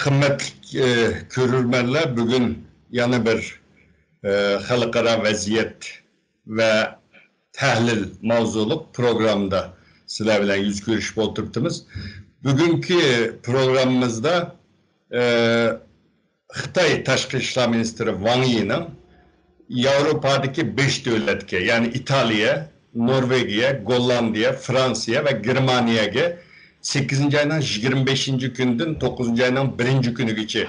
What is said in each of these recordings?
Kıymetli görürmenler, bugün yana bir halkara vaziyet ve tahlil mavzuluk programda sizler bilen yüz görüşüp oturttumuz. Bugünkü programımızda Xitay Tashqi ishlar ministri Wang Yi'nin Avrupa'daki 5 devletke, yani İtalya, Norvegiya, Gollandiya, Fransiya ve Germaniyaga 8. aydan 25. günden 9. aydan 1. günügacha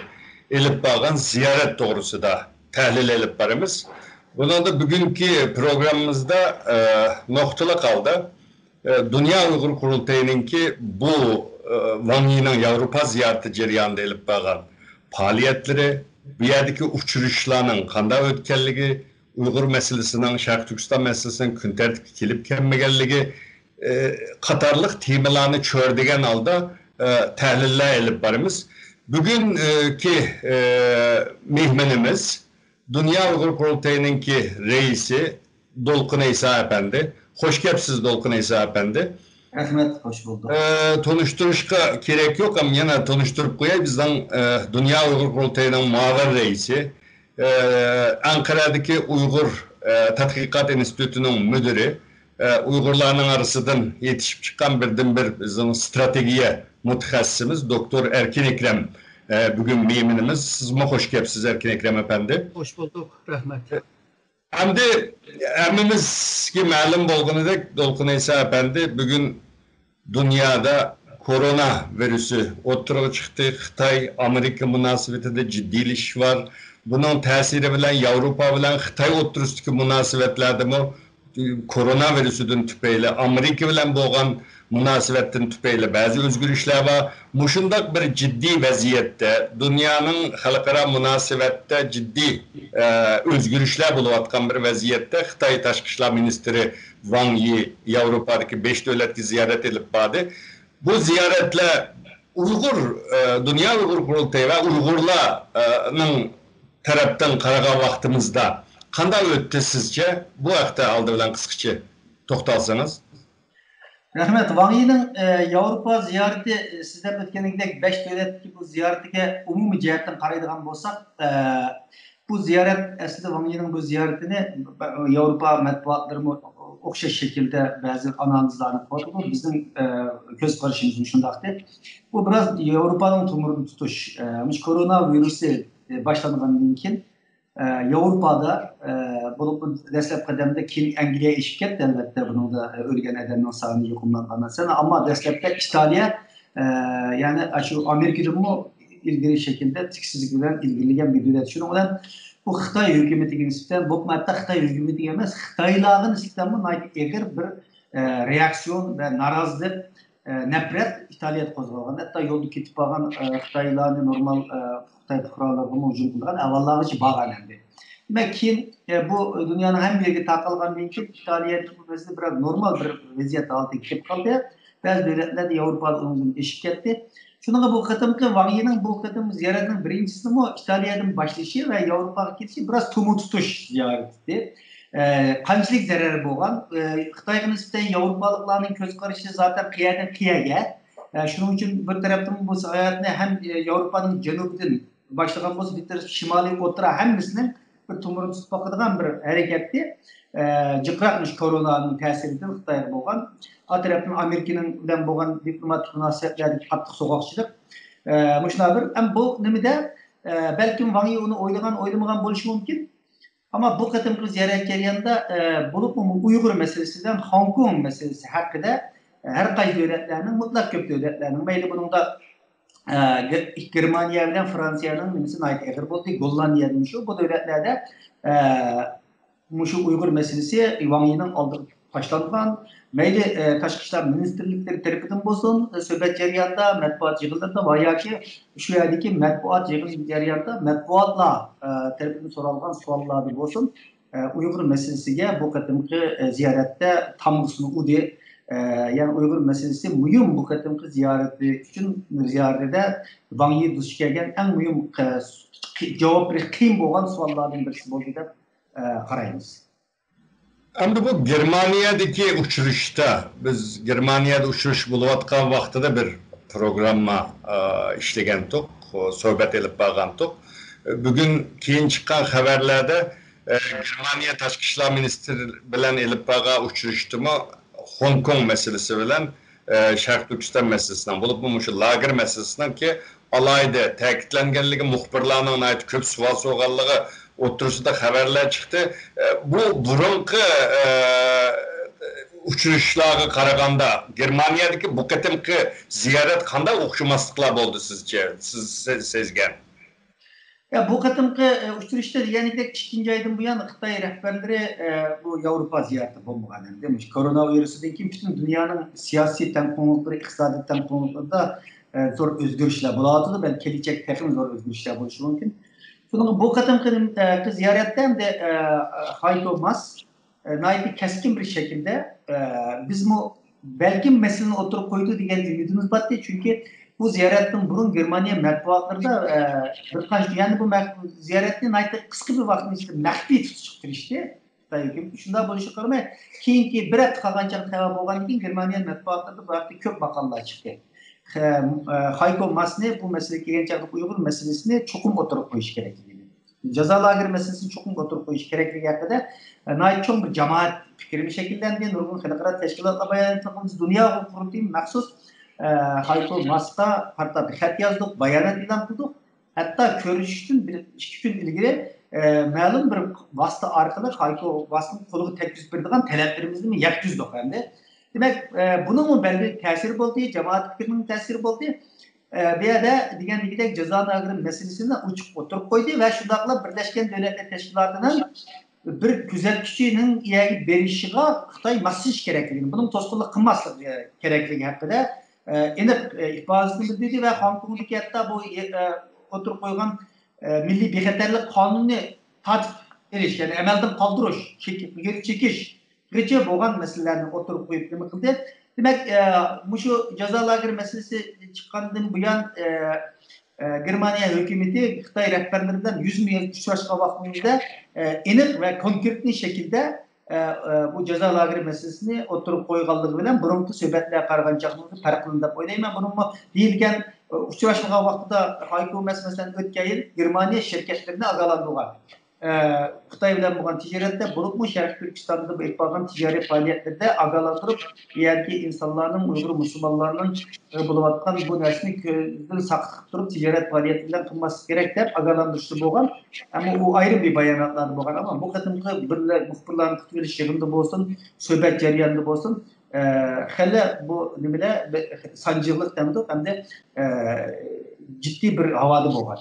elip bağlan ziyaret doğrusida tahlil elip barımız. Bunun da bugünkü programımızda noktalı kaldı. Dünya Uygur Kurultayı'nınki bu Wang Yi'nin Avrupa ziyareti jarayonida elip bağlan faaliyetleri, bu yerdeki uçuruşlarının kanda ötkenligi, Uygur meselesinin, Şarkı Türkistan meselesinin gün tertipke kelip kelmegenligi katarlık temalarını çördegen alda tahliller elip barımız. Bugünkü mihmenimiz Dünya Uygur Kurultayı'nınki reisi Dolkun İsa Efendi. Hoş geldiniz Dolkun İsa Efendi. Rahmet, hoş bulduk. Tanıştırışka gerek yok ama yine tanıştırıp koyayım. Bizden Dünya Uygur Kurultayı'nın muavir reisi, Ankara'daki Uygur Tatkikat Enstitüsü'nün müdürü, Uygurların arasından yetişip çıkan bir bizim stratejiye mütehassısımız Doktor Erkin Ekrem. Bugün müminimiz. Siz mi hoş geldiniz Erkin Ekrem Efendi? Hoş bulduk, rahmet. Hem de emimiz ki malum bolgunudek Dolkun İsa Efendi bugün dünyada korona virüsü oturuğa çıktı. Xitay, Amerika münasebetinde ciddileş var. Bunun tesiri bilen Avrupa bilen Xitay oturusundaki münasebetlerde mi korona virüsüdün tüpeyle, Amerika bilen boğan münasebetin tüpeyle bazı özgürlükler var. Muşundak bir ciddi vaziyette, dünyanın halkara münasebette ciddi özgürlükler buluvatkan bir vaziyette Xitay Tashqi ishlar ministri Wang Yi Avrupa'daki 5 devletki ziyaret edip bağdı. Bu ziyaretle Dünya Uygur Kurultayı ve Uygurlar'ın taraftan karaga vaktimizde kanda öttü sizce? Bu hafta aldı bilen kıskıça toxtalsanız. Rahmet, Wang Yi'nin Avrupa ziyareti sizden ötkenlikdeki 5 devletki bu ziyaretine umumi cihetten qaraydigan bolsak, bu ziyaret aslında Wang Yi'nin bu ziyaretini Avrupa matbuatlarımı okşaş şekilde bazı analizlerini koydu. Bizim göz karışımızın şundaktı. Bu biraz Avrupa'nın tumurunu tutuş. Korona virüsü başlamadan keyin Avrupa'da bu destek kademde kim Angliya eşlik etti elbette bunun da ölgen edenler sağını yokumlanmadan sonra ama destekte İtalya yani şu Amerika'da mı ilgili şekilde tiksizlikle ilgiligen bir devlet. Şunu olan bu Xitay hükümeti nispeten bu hatta Xitay hükümeti emas Xitayların nispeten bu eğer bir reaksiyon ve narazılık nefret İtalya kozgalagan. Hatta yolda ketip bağlan Xitaylarni normal Xitay fuqarolarına hücum kılgan avvallagıcı bağlandı. Demek ki bu dünyanın hem bir yeri takılgan deyince İtalya'da bu mesele biraz normal bir vaziyet altı kelip kaldı. Bazı devletler de Avrupa'da onun eşlik etti. Şununla bu katımki Wang Yi'nin bu katım ziyaretinin birincisi mi İtalya'dan başlayışı ve Avrupa'ya gidişi biraz tumu tutuş ziyareti. Kançılık zararı boğan. Xitay'a nispeten Avrupalıkların göz karışı zaten kıyadan kıyaga. Şunun için bir taraftan bu seyahatine hem Avrupa'nın cenubudan başlayan bu bir taraf şimali otura hem mislinin bir tumurun tutmaktadan bir hareketti. Cıkrakmış koronanın tesirinden Xitay'a boğan. A taraftan Amerika'nın bilen boğan diplomatik münasebetlerdeki katlık sokakçılık. Muşna bir. Hem bu nemide belki Wang Yi onu oylamagan buluş mümkün. Ama bu katımkı ziyaret jarayonida bulup Uygur meselesinden Hong Kong meselesi hakkında her kaysi devletlerinin mutlak köp devletlerinin mayli bunun da Germaniya bilen Fransiya'nın mesela ait eğer buldu Gollandiya'nın şu bu devletlerde şu Uygur meselesi Wang Yi'nin aldığı başlangan mayli Tashqi ishlar ministerlikleri tarafından bozulun söhbet jarayonida matbuat yig'inlarida va yoki shu yerdagi matbuat yig'in jarayonida matbuotlar tarafından so'ralgan savollarni bo'lsin Uygur meselesiga bu qatimki ziyoratda tamg'isini udi yani Uygur meselesi mühim bu qatimki ziyareti uchun ziyoratida Wang Yi duch kelgan eng mühim javob berish qiyin bo'lgan savollardan birisi bo'ldi deb qaraymiz. Ama bu Germaniyadaki uçuruşta, biz Germaniyada uçuruş buluvatkan vaxtıda bir programma işlegendik. sohbet edip bağlantık. Bugün keyin çıkan haberlerde Germaniya Tashqi ishlar ministri bilan elib bağa uçuruştumu Hong Kong meselesi bilan Sharq Turkiston meselesinden bulup bu şu lager meselesinden ki alayda ta'kidlanganligi muxbirlarning aytib ko'p savol so'rganligi o'tirisida xabarlar chiqdi. Bu burunqi uçuruşlarga qaraganda Germaniyadagi bu qatimqi ziyorat qanday o'xshamasliklar bo'ldi sizcha? Siz sezgan? Ya bu katımkı uçuruşta yani de 2. aydan bu yana Xitay rehberleri bu Avrupa ziyareti bulmadan demiş. Koronavirüsüden kim bütün dünyanın siyasi temponlukları, iktisadi temponlukları da zor özgürlükler bulatıdı. Ben gelecek tekrar zor özgürlükler buluşu mümkün. Bunun bu katımkı ziyaretten de Heiko Maas naiti keskin bir şekilde biz bu belki meseleni oturup koydu diye ümidimiz battı. Çünkü bu ziyaretten burun Germaniya matbuatlarında yani bu ziyaretin ayta kısa bir vaktin içinde mahfi tutuşuktur işte. Şunda buluşu kalmaya keyinki bir hafta kalgancan teva bolgan için Germaniya matbuatlarında bu hafta köp makallar çıktı. Heiko Maas ne bu mesele gelecek Uygur meselesini çokum oturup koyuş gerekli. Ceza lageri meselesini çokum oturup koyuş gerekli hakikaten nait çok bir cemaat fikrimi şekillendi. Nurgun Halkara Teşkilatla bayan etmemiz dünya hukuku maksus Heiko Maas'ta hatta bir xat yazdık, bayanat ilan kıldık. Hatta görüştün bir 2 gün ilgili ma'lum bir vasıta arkalı Heiko Maas'ın koluğu teklif berdiğin taleplerimizni mi yakdüzdük hem de. Demek bunun belli tesiri oldu, cemaat fikrinin tesiri oldu. Bir de diğer ceza lageri meselesinden uçup oturup koydu ve şundakla Birleşken Devletler Teşkilatı'nın bir güzel kişinin iyi berişiğe Xitay masaj gerekliliğini, bunun tosqunluq kılmaslık gerekliliğini hakkında ifadesini bildirdi ve Hong Kong'daki hatta bu oturup koygan milli bexatarlik kanunu tatip ediş, yani emelden kaldırış, geri çekiş, gece boğan meselelerini oturup koyup demek kıldı. Demek şu ceza lageri meselesi çıkandan bu yan Germaniya hükümeti Xitay rehberlerinden 100 milyon uçuruşka vaktinde enik ve konkretli şekilde bu ceza lageri meselesini oturup koyganlığı bilen burunki söhbetler qarag'anchaqligi farqlı deb o'ylayman. Bunun deyilgan uchrashmagan vaqtida Heiko Maas masalan o'tgan yil Germaniya şirketlerini agalandirgan. Xitoy bilan bo'lgan tijoratda bo'libmi Sharq Turkistonda bo'lib qolgan tijoriy faoliyatlarda agalandırıp yerki insanların, Uygur Müslümanlarının bo'layotgan bu narsani ko'zdan saqlab turib tijorat faoliyati bilan qilmaslik kerak deb agalandirishi bo'lgan. Ama u ayrı bir bayonotlar bo'lgan. Ama bu qatimqi muxbirlarning kutib olish yig'inida bo'lsin, suhbat jarayonida bo'lsin, hali bu nimalar sancılık demdi hamda ciddi bir havada bo'lgan.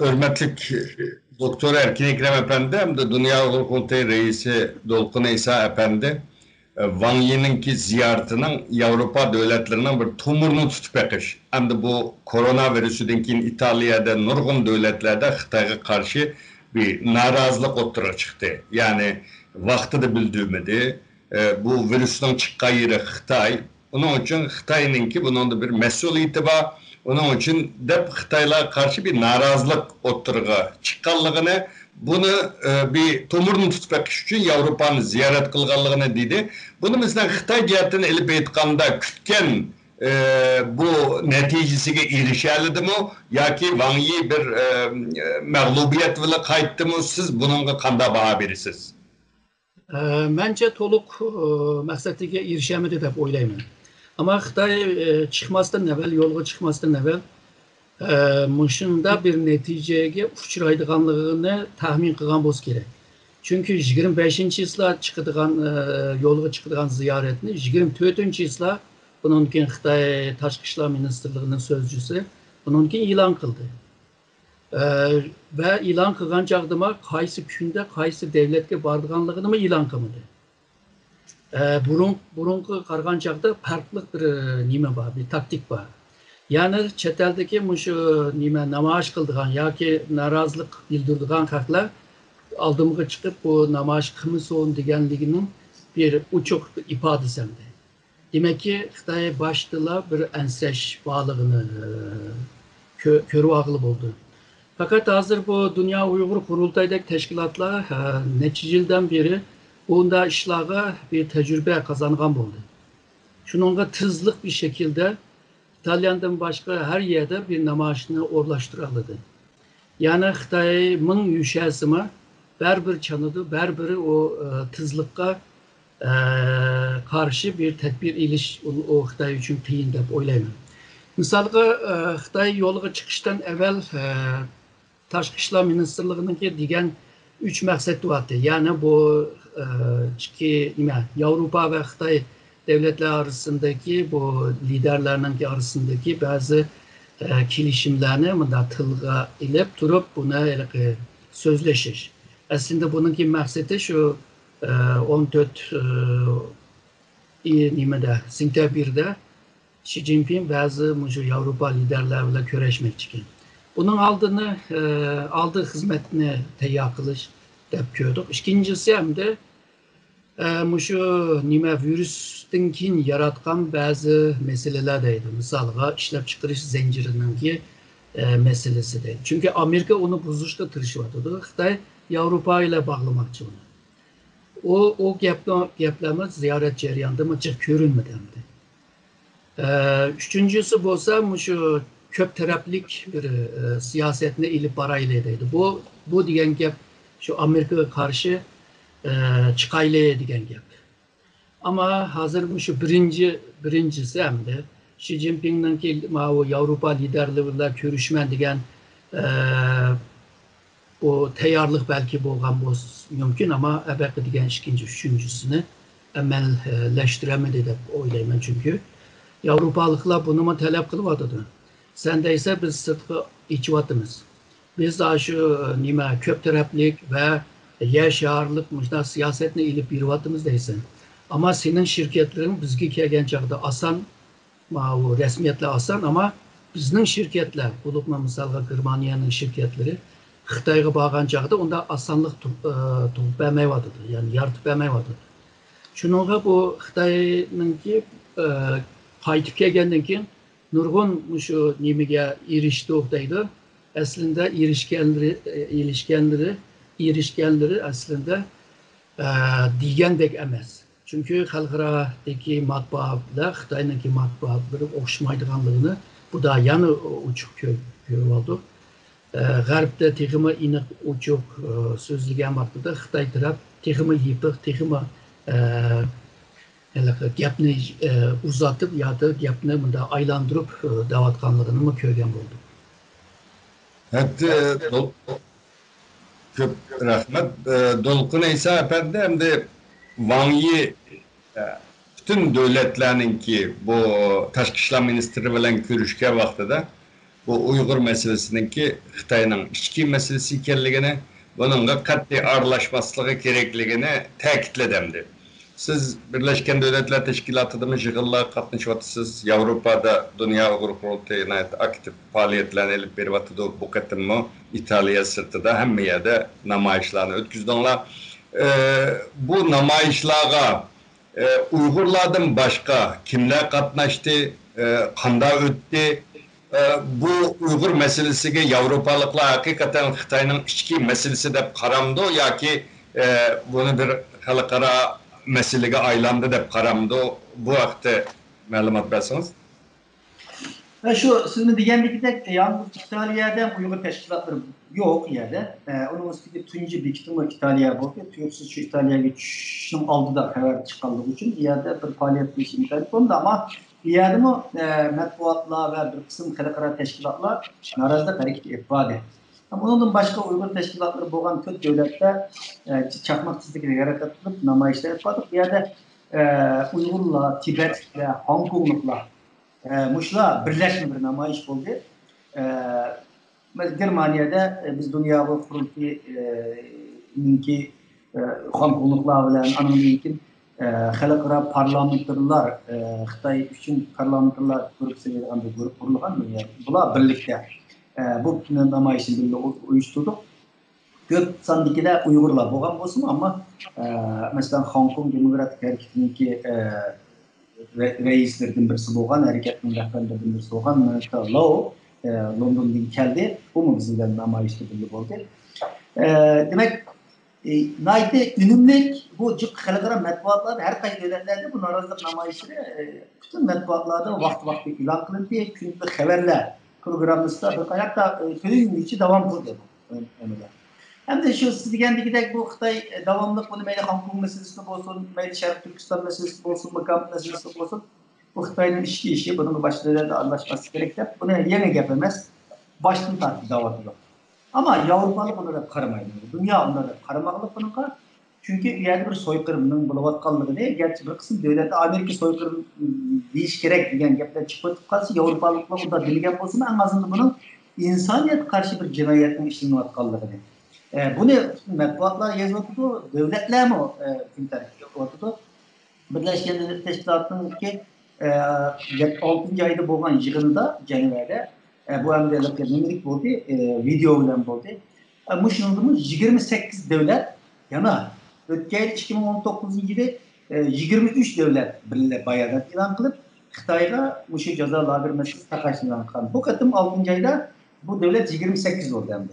Hürmetlik Doktor Erkin Ekrem Efendi hem de Dünya Uygur Kurultayı Reisi Dolkun İsa Efendi Wang Yi'ninki ziyaretinin Avrupa devletlerinin bir tumurunu tutup ekiş. Hem de bu koronavirüsünden keyin İtalya'da nurgun devletlerde Xitayga karşı bir narazılık oturuğa çıktı. Yani vakti de bildiğimdi. Bu virüsün çıkkan yeri Xitay. Onun için Xitay'ınki bunun da bir mesuliyeti var. Onun için de Xitay'a karşı bir narazılık oturuğa çıkanlığını, bunu bir tomurunu tutmak için Avrupa'nın ziyaret kılganlığını dedi. Bunu mesela Xitay cihetini elip etkanda kütken bu neticesiyle erişerliydi mi? Ya ki Wang Yi bir mağlubiyet ile kayıttı mı? Siz bununla kanda baha birisiz. Bence toluk məqsədliyə erişəmədi deyə oylayıram. Ama Xitay çıxmasından əvvəl, yolğa çıxmasından əvvəl muşunda bir neticəyə uçuraydığanlığını təxmin qılğan boz gerek. Çünki 25-ci ildə çıxıdığan, yolğa çıxıdığan ziyarətini 24-cü ildə bununkin Xitay Tashqi ishlar Ministerliğinin sözcüsü bununkin ilan qıldı. Ve ilan qılğan çağdıma qaysı gündə, qaysı devletə bardığanlığını mı ilan qılmadı. Burunqu qarğan çağda farklı bir nime var, bir taktik var. Yani çeteldeki şu nime namaş kıldığan ya ki narazılık bildirdiğin xalqlar aldığımı çıkıp bu namaş kımız olun degenliginin bir uçuk ifadesinde. Demek ki Xitay başlığa bir ensreş bağlılığını körü ağılıp oldu. Fakat hazır bu Dünya Uygur Kurultay'daki teşkilatlar neçə ildən beri bunda işlağa bir tecrübe kazanğan oldu. Şununla tızlıq bir şekilde İtalyan'dan başka her yerde bir namayışını orlaştırıldı. Yani Xitay'ın yüşesimi bir çanıdı, bir o tızlıkka karşı bir tedbir iliş o Xitay için kıyın dep oylayman. Misalga Xitay yoluga çıkıştan evvel Tashqi ishlar ministrligininki degan 3 maqsad vardı. Yani bu Avrupa ve Xitay devletler arasındaki bu liderlerinin arasındaki bazı kilişimlerini bunda tılga ilip durup buna sözleşiş. Aslında bununki maksatı şu 14 Sentябрьde Xi Jinping bazı Avrupa liderleriyle körleşmek için. Bunun aldığı hizmetini teyya kılış dep gördük. İkincisi hem de virüsten kin yaratkan bazı meseleler deydi. Misalga işlep çıkarış zincirinin meselesi deydi. Çünkü Amerika onu bozuşta tırışıvadı. Xitay Avrupa ile bağlamakçı onu. O geplerimiz ziyaret ceryanında mı görünmedi hem de. Üçüncüsü bolsa şu köp taraflik bir siyasetine ilip baraylıydıydı. Bu diyen gep şu Amerika'ya karşı çıkaylıya diyen gep. Ama hazır şu birincisi hem de Xi Jinping'nin ki Avrupa liderleriyle görüşmen diyen o teyarlık belki bolgan mümkün ama ebeki diyen ikinci, üçüncüsünü emelleştiremedi de oylayman çünkü. Avrupalıklar bunu mu talep kılıvadıdı. Sen de ise biz sırtkı içivatımız. Biz daha şu köp taraflik ve yaşarlık müştah siyasetine ilip birvatımız değilsin. Ama senin şirketlerin bizgi kelgen çağda asan, resmiyetle asan ama bizning şirketler, bulukma misalga Germaniyanın şirketleri Xitayga bağlan çağda onda asanlık tutup bermeyvadıdı. Yani yartıp bermeyvadıdı. Şununla bu Xitay'nınki qaytib kelgandan keyin nurg'un shu nimaga erishdi. Aslında erishganlari aslında degandek emas. Çünkü xalqarodagi matbuotlar Xitoyniki matbuotlari o'xshamaydiganligini bu da yana uchuq ko'rib oldik. G'arbda texmi iniq uchuq so'zlagan vaqtida Xitoy taraf texmi yipiq, texmi gapni uzatıp ya da gapni bunda aylandırıp davatkanlığını mı köygen buldu? Hatta köp rahmet. Dolkun İsa Efendi hem de Wang Yi bütün devletlerinin ki bu Tashqi ishlar ministri bilan görüşke vaqtida bu Uyghur meselesinin ki Xitayning ichki meselesi ekanligini, bununla qat'iy aralashmasligi kerakligini ta'kidladimdi. Siz Birleşken Devletler Teşkilatı'da mı yığınlar katlaşıyorsunuz? Avrupa'da Dünya Uyghur Kurultayı'na aktif faaliyetlerini elip verivatıda bu katın mı? İtalya sırtıda hem yerde namayışlarını ötküzdüler. Bu namayışlara Uygurlardan başka kimler katlaştı? Kanda öttü? Bu Uygur meselesi Avrupalıklar hakikaten Xitayning içki meselesi de karamdı ya ki bunu bir halkara meselege aylandı dep qaramdı. Bu vaqtda ma'lumot bersangiz. Şu sizin degandek yalnız İtalya'da Uyghur teşkilatları yok yerde. Onun üstünde tunji bir kitabı İtalya bo'ldi. Türksüz şu İtalya'ya geçişin aldıda haber çıkanlığı için yerde bir faaliyet bir şey oldu ama yerde mi matbuatlar ve bir kısım xalqaro teşkilatlar narazılık hareket ifade. Ama onun başka Uyghur teşkilatları boğan kötü devletler çakmaksızlıkla yaratılıp namayışlar yapmadık. Bir yerde Uygurlar, Tibet ve Hong Kongluklar muşla birleşme bir namayış oldu. Germanya'da biz Dünya Uyghur Kurultayı'nınki Hong Kongluklar bilen anımınkin xalqaro parlamenterlar, Xitay üçün parlamenterlar grup seviyede grup kurulgan bular birlikte bu namayışın birlikte uyuşturduk. Köp sandikiler Uygurlar boğan olsun ama mesela Hong Kong Demokratik Hareketi'ninki reislerden birisi boğan, hareketin rehberlerden birisi boğan Monica Lau London'dan geldi. Bu mu bizimle namayışta birlik oldu. Demek Nayte ünümlük bu cık halkara matbuatlarda her kayıt devletlerde bu narazılık namayişleri bütün matbuatlarda vakti ilan kılındı. Günlük haberler programımızda hatta tüm içi devam kıldı. Hem de şu siz degendikidek bu Xitay davamlılık bunu meyle Hong Kong meselesi olsun, meyle Şarkı Türkistan meselesi olsun, Makam meselesi olsun. Bu Xitay'ın işi, bunun başlarıyla da anlaşması gerekir. Bunu yeni yapamaz. Başını tartı davatılar. Ama Avrupalı bunları karamaydı. Dünya onları karamaklık bunun kar. Çünkü yani bir soykırımının bulavatkanlığı ne? Gerçi bir kısım devlette Amerika soykırım deyiş gerek diyen gepler çıkıp kalsa Avrupalıkla burada bilgen olsun en azından bunun insaniyet karşı bir cinayetin işlenvatkanlığı ne? Bu ne? Matbuatlar yazılı devletler mi ortada? Birleşken Milletler Teşkilatı'nın ki 6. ayda boğan yığında Cenevre'de bu emrelikler nemirik oldu, video bilen oldu. Muşnundumuz 28 devlet yana. Ötken 2019 yılı 23 devlet birle bayağı ilan kılıp Xitayga muşu ceza lagırmesi takaşılan kan. Bu katım 6. ayda bu devlet 28 oldu hem de.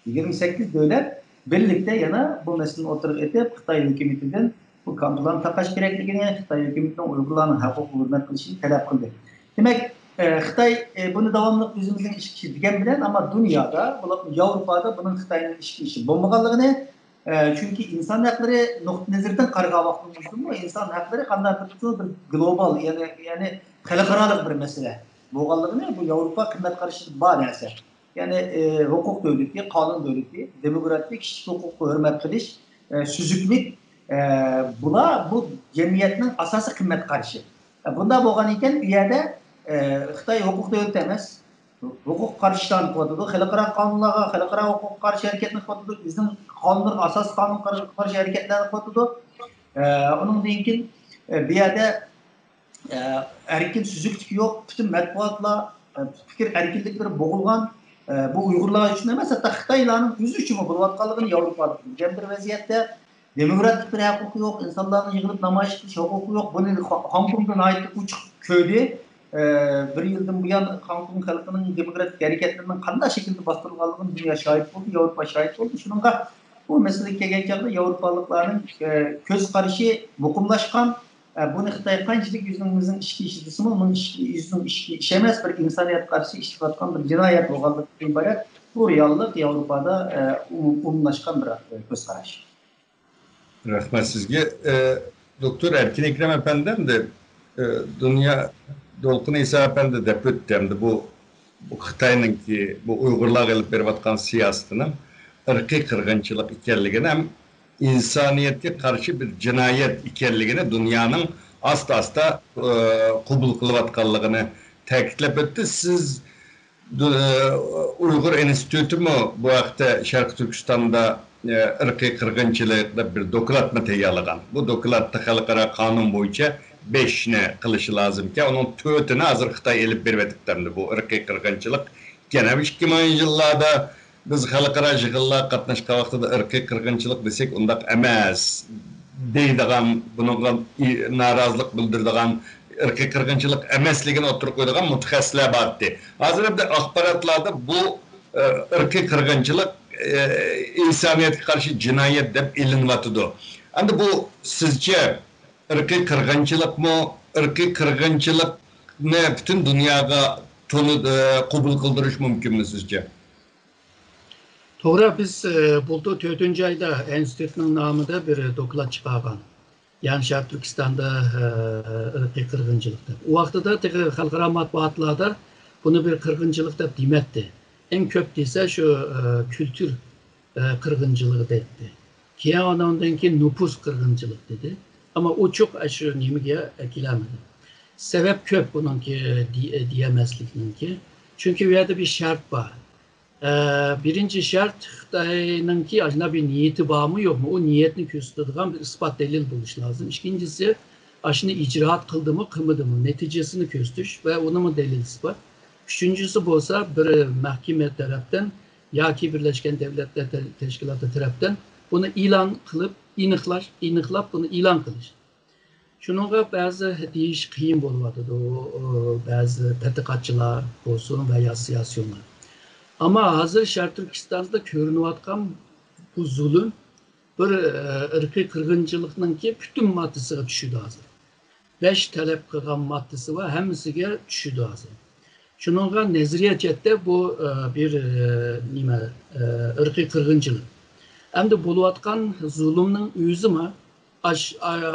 28 devlet birlikte yana bu meselenin oturup edip Xitay hükümetinden bu kanunların takaş gerekliğine Xitay hükümetinden uygulanan hukuk hürmet kılışını talep kıldı. Demek Xitay bunu devamlı yüzümüzün işi diyen bilen ama dünyada, Avrupa'da bunun Xitay'ın işi bulmaganlığını çünkü insan hakları nokta-nazardan karga vaktimiz mu? İnsan hakları kandan bir global yani halkaralık bir mesele. Bulganlığını bu Avrupa kıymet karşılığı var neyse. Yani hukuk devleti, kanun devleti, demokratik, kişilik hukuku hürmet kılış, süzüklük bu cemiyetin asası kıymet karşı. Bunda boğan iken bir yerde Xitay hukuk devleti emez. Hukuk karşıdan koydu. Halkara kanunlara, halkara hukuk karşı hareketini koydu. Bizim kanunlar asas kanun karşı hareketlerini koydu. Onun deyinkin bir yerde erkin süzüklük yok. Bütün matbuatla fikir erkinlikleri boğulgan. Bu Uygurlar için demez. Hatta Xitayların yüzü için bu bulvatkalığını Avrupa'da. Cemdir vaziyette demokratik bir hukuku yok. İnsanların yığılıp namayiş kılış hukuku yok. Bunu Hong Kong'dan ait uç köyde bir yıldan bu yan Hong Kong halkının demokratik hareketlerinin kanday şekilde bastırılganlığını dünya şahit oldu, Avrupa şahit oldu. Şununla bu mesele geleceğinde Avrupalıların köz karışı mukumlaşkan bunu Xitay kancılık yüzümüzün işi bunun yüzünün işemez bir insaniyet karşı iştifatkan bir cinayet olganlıktan bayat bu reallik Avrupa'da umumlaşkan bir köz karışı. Rahmet sizge. Doktor Erkin Ekrem Efendi'den de dünya Dolkun İsa Efendi de öttemdi bu Xitay'ın ki bu Uygurlar gelip berbatkan siyasetinin ırkı kırgınçılık ikerligine hem insaniyete karşı bir cinayet ikerligine dünyanın asta kubul kılıvatkanlığını tekitlep etti. Siz Uygur Enstitüsü mü bu vakti Şarkı Türkistan'da ırkı kırgınçılıkta bir doklat mı teyyalıgan? Bu doklatta halkara kanun boyunca 5 ne kılışı lazım ki onun tötünü hazır Xitay elip berbetiklerini bu ırkı kırgınçılık. Gene 2000 yıllarda biz halkara jığılla katnaşka vaqtida ırkı kırgınçılık desek undaq emas deydigan bununla narazılık bildirdigan ırkı kırgınçılık emasligini oturup koyduğun mutaxassisler bardı. Hazır bir axbaratlarda bu ırkı kırgınçılık insaniyetke karşı cinayet deb ilinvatıdı. Anda bu sizce ırkı kırgınçılık mı? Irkı kırgınçılık ne bütün dünyada kabul kıldırış mümkün mü sizce? Toğra biz buldu 4. ayda enstitünün namıda bir doklat çıkargan. Yani Şarkı Türkistan'da ırkı kırgınçılıkta. O vaxtda halkara matbuatlarda bunu bir kırgınçılık da demetti. En köp ise şu kültür kırgınçılığı dedi. Ki ondan ki nüfus kırgınçılık dedi. Ama o çok aşırı nimige etkilemedi. Sebep köp bunun ki diyemezlikinin ki. Çünkü bir yerde bir şart var. Birinci şart Xitay'ın ki aslında bir niyeti var mı yok mu? O niyetini gösteren bir ispat delil buluş lazım. İkincisi aşını icraat kıldı mı kılmadı mı? Neticesini göstüş ve onu mu delil ispat. Üçüncüsü bolsa bir mahkeme taraftan ya ki Birleşken Devletler Teşkilatı taraftan bunu ilan kılıp iniqlap bunu ilan kılış. Şununla bazı deyiş kıyım boluvadı. Bazı tədqiqatçılar olsun veya siyasiyonlar. Ama hazır Şarkı Türkistan'da görünüvatkan bu zulüm bir ırkı kırgınçılıkның ki bütün maddesiga düşüdü hazır. 5 talep kılgan maddesi var, hemisiga düşüdü hazır. Şununla nezriye cette bu bir ırkı kırgınçılık. Hem de buluvatkan zulümün yüzü mü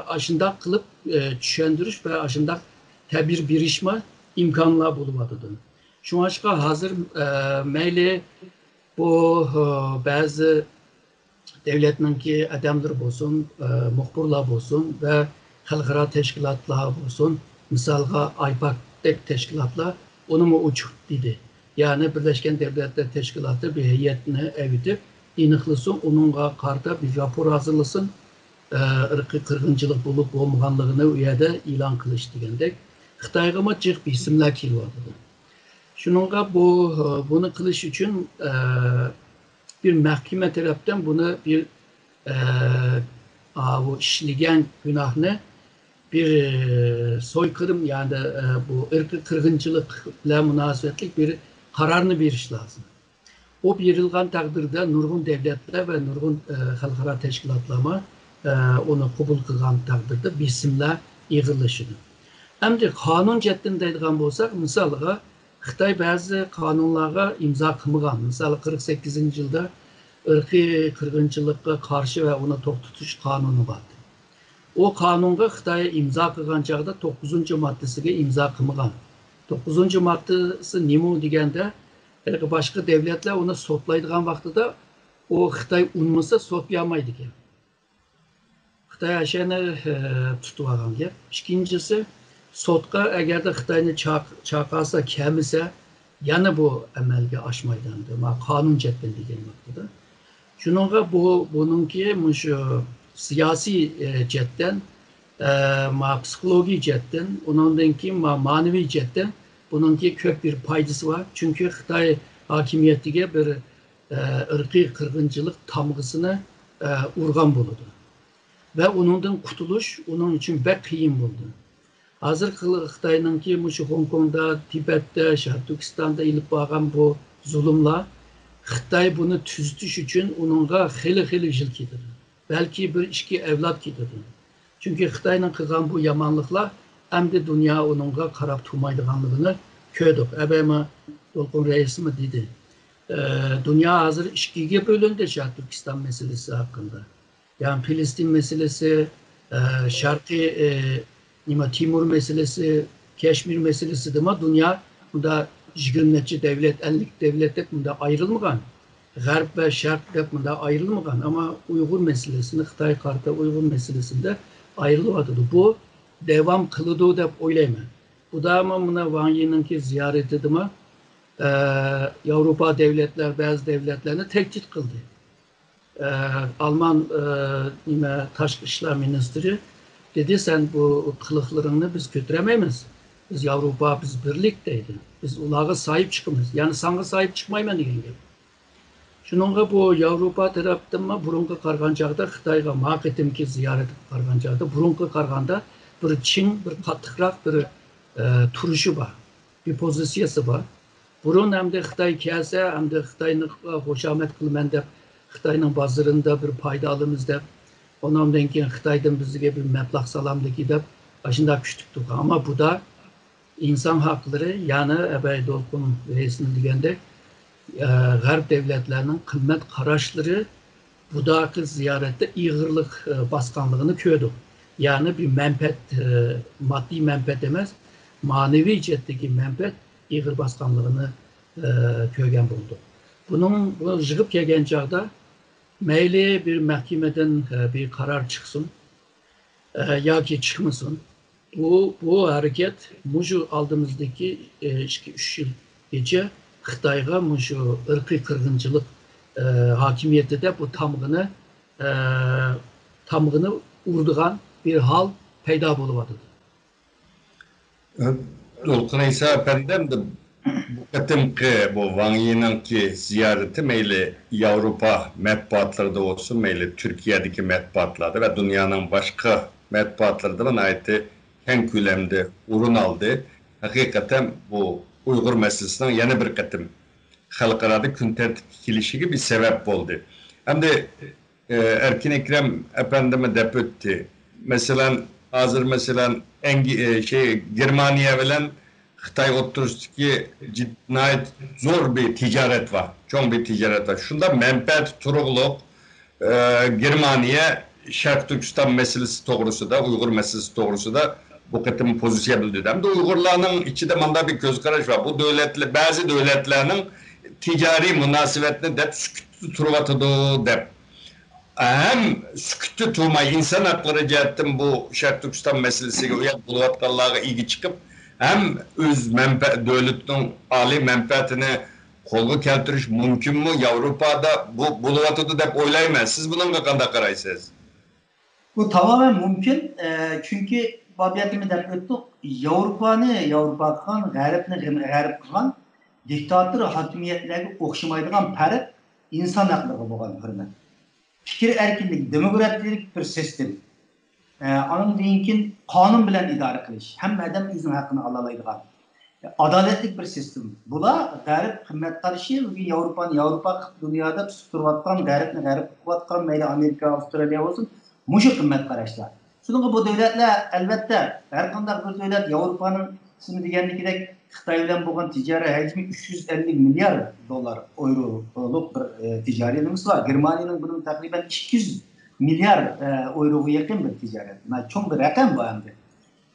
aşında kılıp düşendiriş ve aşında tebir birişme imkanla buluvadıdır. Şu aşka hazır meyli bu bazı devletninki adamlar bolsun, muhbirlar bolsun ve halkara teşkilatlar bolsun, misalga AYPAK teşkilatlar onu mu uçuk dedi. Yani Birleşken Devletler Teşkilatı bir heyetini evitip iniqlısın, onunla karta bir rapor hazırlasın, ırkı kırgınçılık bulup olmaganlığını uyada ilan kılış degendek. Xitayga mı cık bir isimler kilvadıdı. Şununla bunu kılış için bir mahkeme taraftan bunu bir bu işligen günahını bir soykırım yani bu ırkı kırgınçılıkla münasebetlik bir kararını veriş lazım. O verilgan takdirde nurgun devletler ve nurgun halkara teşkilatlama onu kabul kılgan takdirde bisimler yığılışını. Hem de kanun cettinde deydigan bolsak, misalga Xitay bazı kanunlara imza kılmagan. Misal 48. yılda ırkı kırgınçılıkka karşı ve onu tok tutuş kanunu vardı. O kanunga Xitay'a imza kılgan çağda 9. maddesiga imza kılmagan. 9. maddesi nemu degende başka devletler onu sotlaydigan vaqtida o Xitay unmasa sotlayamaydı ki. Xitay aşağını tutup algan gap. İkincisi sotqa eğer de Xitay'ni çaqasa kemise yana bu amelge aşmaydandı. Kanun cetten degen vaqtida. Şununla bununki şu siyasi cetten, psikoloji cetten, onundan ki manevi cetten bununki kök bir paydası var. Çünkü Xitay hakimiyetiga bir ırkı kırgınçılık tamgısını urgan buludu. Ve onundan kutuluş onun için bek kıyım buldu. Hazır Xitay'nın ki Hong Kong'da, Tibet'te, Türkistan'da ilip bağlan bu zulümler Xitay bunu tüzütüş için onunla heli jıl gidiyor. Belki bir iki evlat gidiyor. Çünkü Xitay'nın kılgan bu yamanlıklar hem de dünya onunla karab turmaydıganlığını köydük. Ebema Dolkun Reis mi dedi. Dünya hazır işkiye bölündü Türkistan meselesi hakkında. Yani Filistin meselesi, Şarkı Timur meselesi, Keşmir meselesi de ama dünya bunda 20 devlet, 50 devlet bunda ayrılmagan. Garp ve Şark bunda ayrılmagan ama Uygur meselesinde, Xitay karta Uygur meselesinde ayrılmadı. Bu devam kılıdı dep oylayman. Bu da ama buna Wang Yi'ninki ziyaret edimi Avrupa devletler, bazı devletlerini tehdit kıldı. Alman Taşkı İşler Ministri dedi sen bu kılıklarını biz götüremeyiz. Biz Avrupa, biz birlikteydi. Biz ulağa sahip çıkmayız. Yani sana sahip çıkmayman degan gap. Şununla bu Avrupa taraftan mı burunqa qarğançaqda Xitayga maqetimki ziyaret qarğançaqda burunqa qarğanda bir Çin, bir qattiqroq bir turuşu var. Bir pozisiyası var. Burun hem de Xitay kelsa, hem de Xitayni xoşamet qilman deb Xitayning bozorida bir payda alamiz deb ondan keyin Xitaydan bizga bir mablag' salamligi deb ashunda kutdik. Ama bu da insan hakları yani Ebey Dolkun Reis'nin degende Garp devletlerinin kıymet karaşları bu daki ziyarette iğırlık baskanlığını köydü. Yani bir menpet, maddi menpet demez, manevi cetteki menpet iğır baskanlığını köygen buldu. Bunun jığıp kelgen çağda meyli bir mahkemeden bir karar çıksın ya ki çıkmasın. Bu hareket mucu aldığımızdaki 2-3 yıl gece Xitayga şu ırkı kırgınçılık hakimiyeti de bu tamgını urduğan bir hal peyda buluvadı. Dolkun İsa Efendim de bu katimki bu Wang Yi'ninki ziyareti meyli Avrupa matbuatlarda olsun, meyli Türkiye'deki matbuatlarda ve dünyanın başka matbuatlarda bana ait keng külemde urun aldı. Hakikaten bu Uygur meselesinden yeni bir katım halklarda gün tertip kilişi gibi sebep oldu. Hem de Erkin Ekrem Efendime dep öttü. Mesela hazır mesela Germaniye bilen Xitay oturuştaki cinayet zor bir ticaret var. Çok bir ticaret var. Şunda menfaat turuqluq Germaniye Şark Türkistan meselesi doğrusu da Uygur meselesi doğrusu da bu kıtım pozisyon bildi. Hem de Uygurların içinde manda bir göz karış var. Bu devletli bazı devletlerin ticari münasebetini dep süküttü turvatıdı dep. Hem süküttü tutmayı insan hakları cihetten bu Şark Türkistan meselesiyle uyan buluvatkallığa ilgi çıkıp hem öz devletin ali menfaatini kolga keltiriş mümkün mü? Avrupa'da bu buluvatıdı dep oylayman. Siz bunun qanday qaraysınız? Bu tamamen mümkün. Çünkü babiyetimi dep öttük. Avrupa kılgan, g'arib kılgan diktatör hakimiyetlerine okşamaydıgan fark insan hakları bolgan hürmet. Fikir erkinlik, demokratik bir sistem. Anın deyinkin kanun bilen idare kılış. Hem adam özünün hakkını alalaydıgan. Adaletlik bir sistem. Bula g'arib kıymet karşı bugün Avrupa dünyada tuturvatkan, g'arib kıvatkan, meyli Amerika, Avustralya olsun, muşu kıymet karışlar. Şunun bu devletler elbette her kandak bir devlet Avrupa'nın şimdi diyenlikidek Xitay bilen bolgan ticari hacmi 350 milyar dolar euroluk bir ticaretimiz var. Germaniyanın bunun takriben 200 milyar euroya yakın bir ticaret. Yani çok bir rakam bu hem de.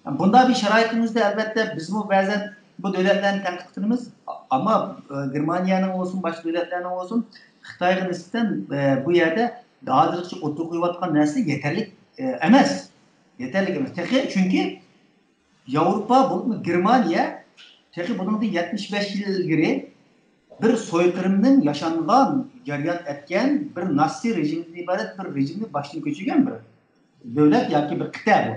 Yani bunda bir şaraitimizde elbette biz bu bazen bu devletlerin tenkitimiz ama Germaniyanın olsun başka devletlerin olsun Xitay'a nispeten bu yerde daha dırıkçı otur koyuvatkan nesli yeterli emez. Yeterli emez. Çünkü Avrupa, Germaniya bunun da 75 yıl ilgiri bir soykırımın yaşanılan, jaryan etken bir Nazi rejiminden ibaret bir rejimini başını köçügen bir devlet yoki bir kıta bu.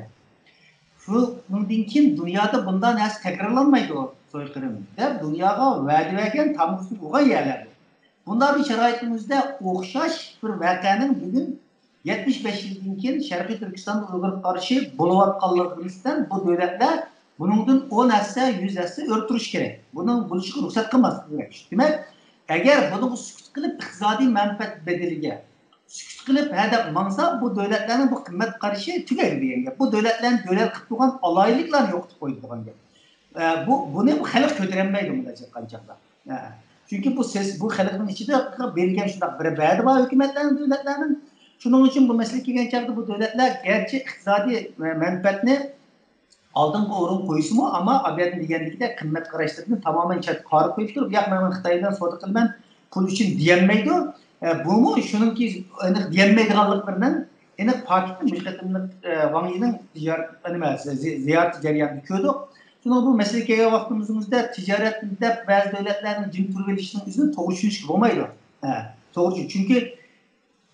Şundan keyin dünyada bundan az tekrarlanmaydı o soykırım. Dünyaga va'da bergan tamursuz bo'lgan yerler. Bunda bir şaraitimizde o'xshash bir vakanın bugün 75 yıldan keyin Sharqiy Turkistonda Uyg'ur qarshi bo'layotganligidan bu devletler bunun 10 assa 100 assa o'rtirish kerak. Bunun bo'lishga ruxsat qilmaslik kerak. Demak, agar buni sukut qilib iqtisodiy manfaat bedeliga sukut qilib hada mansa bu devletlerin bu qimmat qarashi tugaydi degan gap. Bu devletlerin davlat qilib turgan alayliklarni yo'qotib qo'ydi degan gap. Buni bu xalq ko'tarilmaydi bunday qanchaqlar. Çünkü bu xalqning ichida berilgan shunday bir badi bor hukumatlarning davlatlarning. Shuning uchun bu masala kelgan chaqda bu davlatlar garchi iqtisodiy manfaatni aldığın o'rin qo'yishmi, ammo abiyatin deganlikda qimmat qarashlarni tamoman chatqorib qo'yib turib, yo'q men Xitoydan savdo qilman, pul uchun deyanmaydi. Bumi shuningki aniq deyanmaydiganliklaridan aniq Pokiston müşqatimlik Wang Yi'ning ziyorat jarayonida ko'rdik. Şunu bu meseleye vaktimizde ticaretinde bazı devletlerin cin türvelişinin üzerine doğru düşünüş olmaydı. Doğru çünkü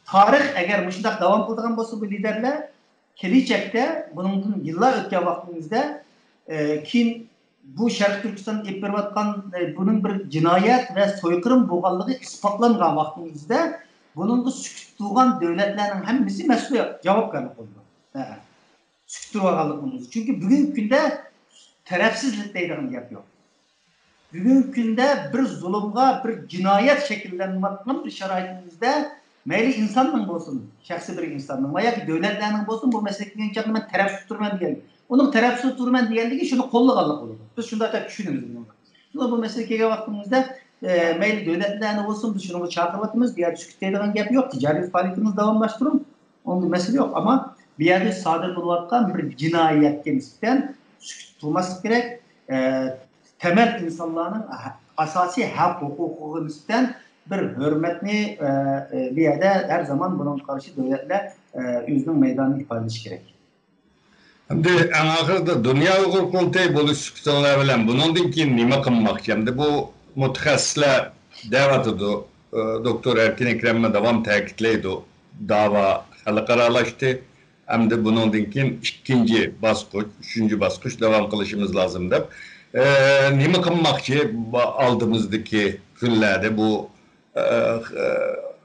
tarih eğer müşdak devam kıldıran olsa bu liderler gelecekte bunun yıllar ötken vaktimizde kim bu Şarkı Türkistan ipirvatkan bunun bir cinayet ve soykırım boğallığı ispatlanan vaktimizde bunun da sükuttuğun devletlerin hepsi mesul cevap vermek oldu. Sükuttuğun çünkü bugün günde tarafsızlık deydiğim gap yok. Bugün günde bir zulümga, bir cinayet şekillenmekten bir şaraitimizde meyli insanın olsun, şahsi bir insanın veya bir devletlerinin olsun bu meslekten çakın ben tarafsız durman diyelim. Onun tarafsız durman diyelim şunu kollagallık olur. Biz şunu da düşünürüz bunu. Şimdi bu meslekeye vaktimizde meyli devletlerinin olsun biz şunu çağırvatımız diğer düşük deydiğim gap yok. Ticari faaliyetimiz devamlaştırın. Onun bir mesele yok ama bir yerde sadır bulmaktan bir cinayet genişten tutulması gerek. Temel insanların asasi hak hukuku nispeten bir hürmetini bir yerde her zaman bunun karşı devletler özünün meydanını ifade ediş gerek. Şimdi en ahırda Dünya Uygur Kurultayı buluştukları bilen bunun ki nima kılmak? Şimdi bu mütehassisler devatıdı. Doktor Erkin Ekrem'e devam tekitleydi. Dava halkaralaştı. Hem de bunun dinkin ikinci baskıç, üçüncü baskıç devam kılışımız lazım da. Nima kılmakçı aldığımızdaki günlerde bu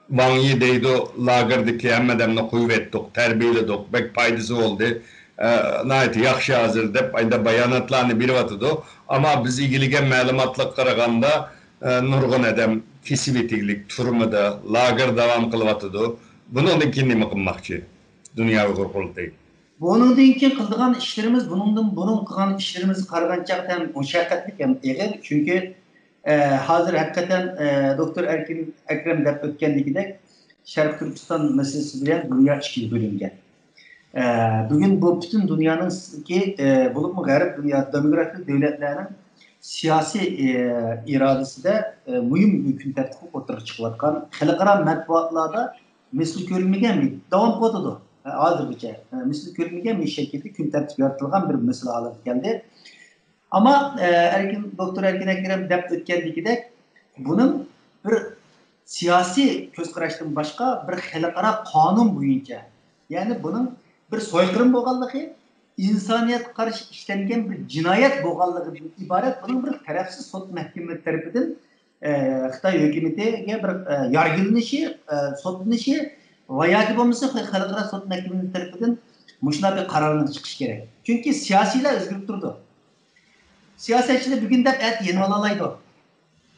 Wang Yi deydi lagerdeki hemmedemle kuvvettik, terbiyeledik, bek paydası oldu. Nayet yaxşı hazır dep ayda bayanatlarını bir vatıdı. Ama biz ilgiligen malumatla karaganda nurgun edem kisibitiklik turmada lager devam kılıvatıdı. Bunundan keyin nima qilmoqchi? Dünya Uyghur Qurultayı. Bundan keyin qildigan ishlarimiz, bundan burun qilgan ishlarimizni qaragancha ham mushaqqatli ham eg'ir. Chunki hozir haqiqatan doktor Erkin Ekrem deb o'tgandagidek Sharq Turkiston masalasi bilan dunyo ikkiga bo'lingan. Bugün bu bütün dünyanın ki bulunma garip dünya demokratik devletlerinin siyasi iradesi de mühim bir hüküm tertip oturup çıkılatkan. Halkara matbuatlarda misli görülmegen bir devam kodudu. Azırgıca misli görülmegen bir şekilde hüküm tertip yaratılgan bir mesele alıp geldi. Ama Doktor Erkin Ekrem dep ötkendikidek bunun bir siyasi göz karıştığın başka bir halkara kanun boyunca, yani bunun bir soykırım boğallığı, insaniyet karşı işlengen bir cinayet boğallığı ibaret, bunun bir tarafsız sot mahkemesi tarafından Xitay hükümetiye bir yargılanışı, sotlanışı veya ki olmasa halkara sot mahkemesi tarafından muşuna bir kararının çıkış gerek. Çünkü siyasiyle özgürlük durdu. Siyasetçiler bugün de yeni alalaydı.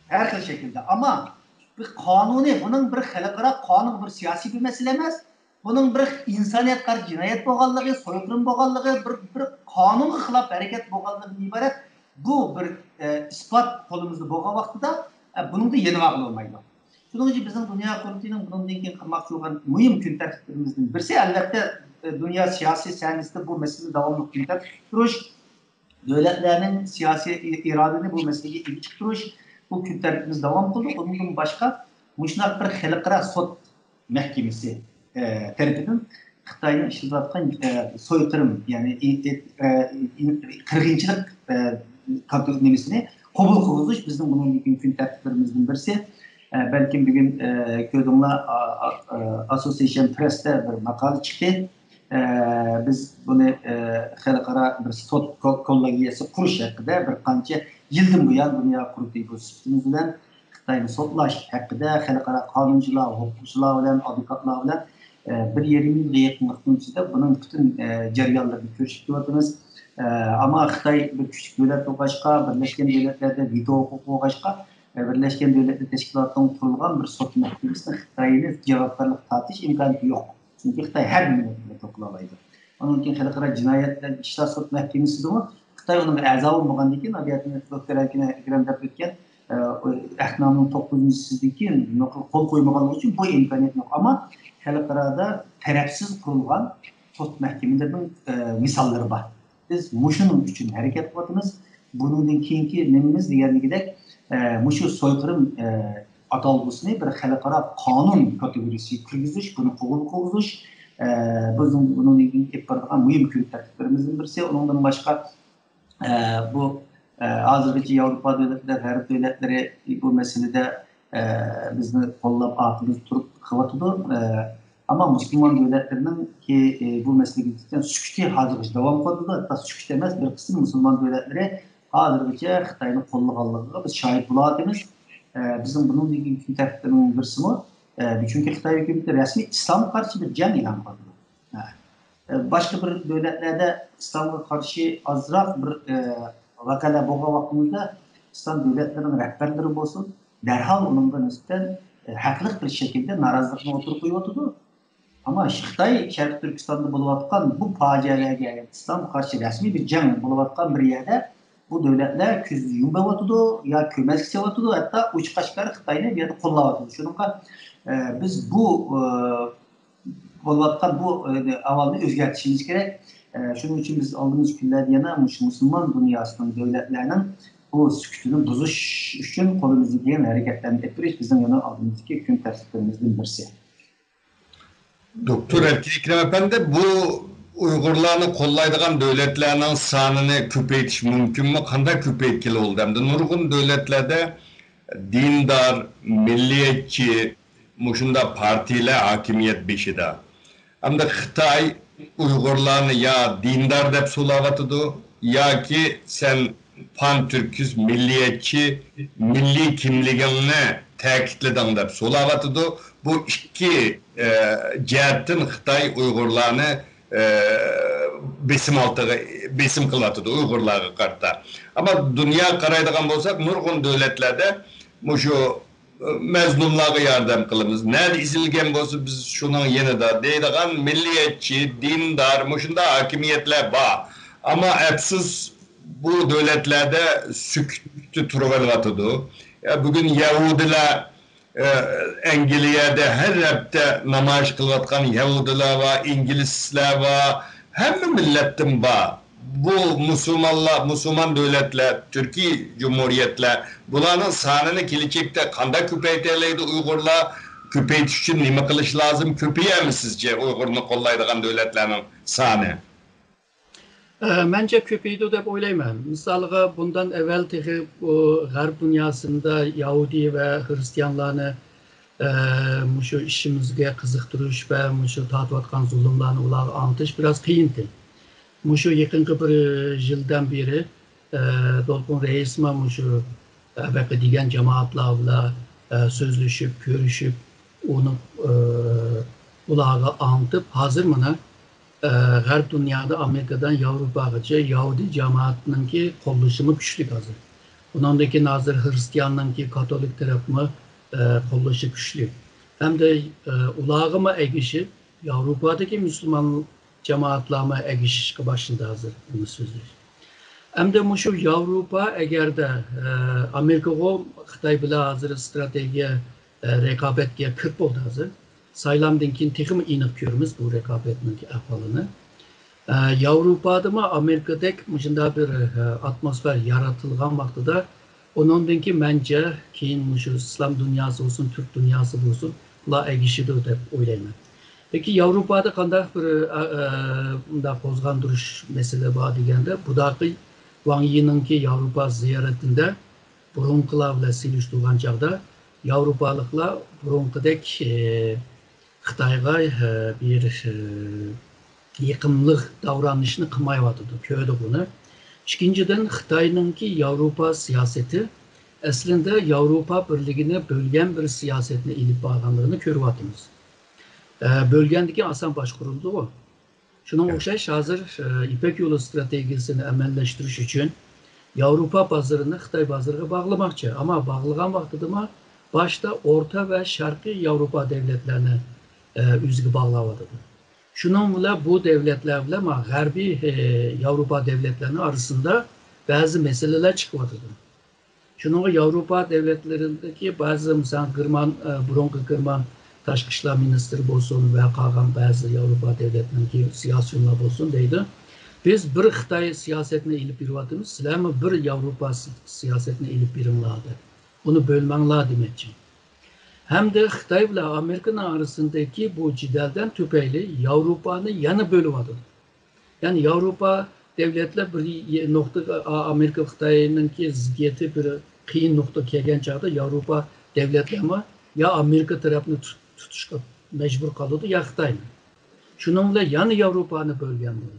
Her türlü şekilde. Ama bir kanuni, bunun bir halkara kanun, bir siyasi bir mesele emez. Bunun bir insaniyet karşı cinayet boğallığı, soykırım boğallığı, bir kanun hılap hareket boğallığı ibaret. Bu bir ispat kolumuzda boğa vakti da bunun da yeni vakti olmaydı. Şunun için bizim Dünya Kurultayı'nın bunun dengen kılmakçı olan mühim gün tertiplerimizden birisi elbette dünya siyasi sahnesinde bu mesele devamlı gün tertip duruş. Devletlerinin siyasi iradeni bu meseleyi ilginç duruş. Bu gün tertipimiz devam kıldı. Onun başka müşnak bir halkara sot mahkemesi tarafından Xitay'ın işletilen soykırım yani kırgınçılık kategorisini kabul kılıyoruz. Bizim bunun mümkün tertiplerimizden birisi. Belki bir gün gördüğümle Association Press'te bir makale çıktı. Biz bunu halkara bir sot kollegiyası kuruş hakkında bir kança yıldan bu yan Dünya Kurultayı bu sistemimizden Xitay'ın sotlaş hakkında halkara kanuncular, hukukçular bilen, advokatlar bilen bir yerinin yakınlıktan içinde bunun bütün jaryanlarını görüştürüyoruz. Ama Xitay bir küçük devlet olgaçka, Birleşken Devletler'de veto hukuku olgaçka, Birleşken Devletler Teşkilatı'ndan kurulgan bir sot mahkemesine Xitay'ın cevaplarlık tartış imkanı yok. Çünkü Xitay her milletine toplamaydı. Onun için halkara cinayetler işler sot mahkemesi de o. Xitay onun azı olmadan dikin, adiyatını Doktor Erkin Ekrem dep ötken Ahnamun 9-sizdikin kol koymagan için bu imkaniyet yok. Ama halkarada tarafsız kurulgan sot mahkemelerinin misalları var. Biz muşunun için hareket kılatımız. Bunun keyinki nemimiz degeni gidek muşu soykırım atalgısını bir halkara kanun kategorisi kirgiziş, bunu kabul kılgızış. Bizim bunun ilgili hep barılan mühim kült tertiplerimizin birisi. Ondan başka bu hazırki Avrupa devletleri, her devletleri bu meselede bizni kollab atımız turup kıvatıdı. Ama Müslüman devletlerinin ki bu meseleye gittikten sükütü hazırki devam kıldı. Hatta süküt demez bir kısım Müslüman devletleri hazırki Xitay'ın kollağanlığına biz şahit bulatımız. Bizim bunun ilgili tertiplerinin bir kısmı. Çünkü Xitay hükümeti resmi İslam'a karşı bir cem ilan kıldı. Başka bir devletlerde İslam'a karşı azrak bir vakala boğa vaktinde İslam devletlerinin rehberleri olsun, derhal onunla üstten haklık bir şekilde narazılıkla oturup koyuyordu. Ama Xitay, Şarkı Türkistan'da buluvatkan bu facialarga İslam karşı resmi bir cem buluvatkan bir yerde bu devletler küz yumbavatdı ya kömezlik sevatdı, hatta uç kaşkar Xitay'ını bir yerde kollavatdı. Şununla biz bu buluvatkan bu avalını özgertişimiz gerek. Şunun için biz aldığımız günlerde yana Müslüman dünyasının devletlerinin bu sükutunu bozuş için kolumuzu giyen hareketlerini ettiriş bizim yana aldığımız gün tersliklerimizden birisi. Doktor Erkin Ekrem Efendi, bu Uygurlarını kollaydıgan devletlerinin sanını köpeytiş mümkün mü? Kanda köpeytkili oldu? Hem de nurgun devletlerde dindar, milliyetçi, muşunda partiyle hakimiyet beşide. Hem de Xitay Uygurlarını ya dindar dep sulavatıdı ya ki sen pan-Türküz, milliyetçi, milli kimliğini tekitledin dep sulavatıdı. Bu iki cihetten Xitay Uygurlarını besim kılatıdı Uygurlarga karta. Ama dünya karaydıgan bolsak nurgun devletlerde şu mezlumlarga yardım kılımız. Nerede izilgen bolsa biz şunun yanında deydigan milliyetçi, dindar, muşunda hakimiyetler var. Ama epsiz bu devletlerde süktü turuvelatıdı. Ya bugün Yahudiler Engliye'de her hepte namaş kılatkan Yahudiler var, İngilizler var. Hem milletin var. Bu Müslüman devletler, Türkiye Cumhuriyetler, bunların sanını kilicekte kanda küpeyteleydi Uygurlar, küpeytiş için nime kılış lazım, küpeye mi sizce Uygur'unu kollaydıgan devletlerin sanı? Bence köpeydi dep oylayman. Misalga bundan evvel tehi bu Garp dünyasında Yahudi ve Hristiyanlarını şu işimizge kızıktırış ve şu tatvatkan zulümlerini ular anlatış biraz kıyındı. Şu yakınki bir yıldan beri Dolkun Reis'ma şu belki digen cemaatlarla sözleşip, görüşüp onu ulağa anlatıp hazır mı? Garp dünyada Amerika'dan Avrupa'ya Yahudi cemaatinin ki kollaşımı güçlü hazır. Bunundaki nazır Hristiyanların ki Katolik tarafı kollaşı güçlü. Hem de ulağıma egişip Avrupa'daki Müslüman cemaatlarıma egişişki başında hazır bunu sözler. Hem de şu Avrupa eğer de Amerika o Xitay bile hazır stratejiye rekabetge kırp oldu hazır. Saylamdınkin tekimi inik görümüz bu rekabetin ahvalını. Avrupa'da mı Amerika'daki müşünde bir atmosfer yaratılgan vaxtıda onundaki bence keyin şu İslam dünyası olsun, Türk dünyası olsun la egişidir dep oylayman. Peki Avrupa'da kanday bir da kozgandırış mesele var degende budaki Wang Yi'ninki Avrupa ziyaretinde burunqilarla siliştirgan çağda Avrupalıklar burunkidek Xitayga bir yakınlık davranışını kılmayıvatıdı, köyde bunu. İkinciden Xitay'ınki Avrupa siyaseti aslında Avrupa Birliği'ne bölgen bir siyasetine ilip bağlanlığını körüvatımız. Bölgendeki asan başkuruldu o. Şunun okşayış hazır İpek Yolu stratejisini emelleştiriş için Avrupa pazarını Xitay pazarına bağlamakçı. Ama bağlayan vaxtıda başta Orta ve Şarkı Avrupa devletlerine üzgü bağlavadı. Şununla bu devletlerle ama Garbi Avrupa devletlerinin arasında bazı meseleler çıkmadı. Şununla Avrupa devletlerindeki bazı mesela Bronco Kırman Taşkışlar Ministri olsun ve kalan bazı Avrupa devletlerindeki siyasetler olsun deydi. Biz bir Xitay siyasetine ilip birvatımız, silahımı bir Avrupa siyasetine ilip birimladı. Bunu bölmenler demek için. Hem de Xitay ile Amerika'nın arasındaki bu cidelden tüpeyli Avrupa'nın yanı bölüvadı. Yani Avrupa devletler bir nokta Amerika Xitay'ın ki ziddiyeti bir kıyın nokta kelgen çağda Avrupa devletler ama ya Amerika tarafını tutuşka mecbur kalıyordu ya Xitay'ın. Şununla yanı Avrupa'nı bölgendir.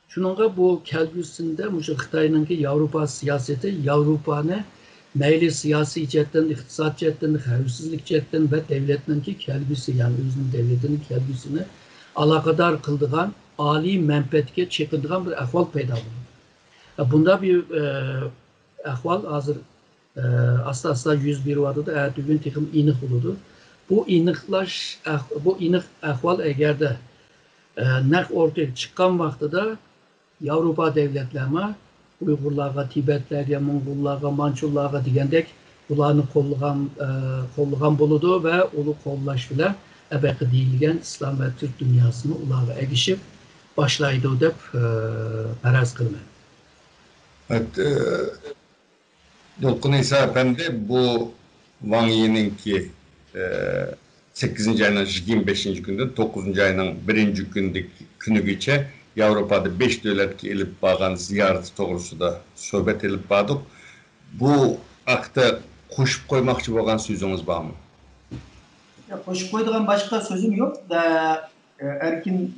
Şununla bu kelgüsünde Xitay'ın ki Avrupa siyaseti Avrupa'nı meyli siyasi cihetten, iktisat cihetten, xavfsizlik cihetten ve devletinin ki kelgüsü yani özünün devletinin kelgüsünü alakadar kıldığan ali menfetke çekildiğin bir ahval peyda bulundu. Bunda bir ahval hazır asla 101 vardı da eğer düğün tekim inik olurdu. Bu inik ahval eğer de nek ortaya çıkan vaxtıda Avrupa devletlerine Uygurlarga, Tibetlerge, Mongollarga, Mançurlarga degендek ularını kollagan boludu ve ulu kollaş bile ebeki deyilgen İslam ve Türk dünyasını ularga egişip başlaydı dep peraz kılmayın. Evet, Dolkun İsa Efendi bu Wang Yi'ninki 8. ayının 25. günde 9. ayının 1. günü geçe Avrupa'da 5 devletki ilip bağlan ziyareti doğrusu da sohbet ilip bağdık. Bu akta koşup koymakçı olan sözünüz var mı? Koşup koyduğum başka sözüm yok da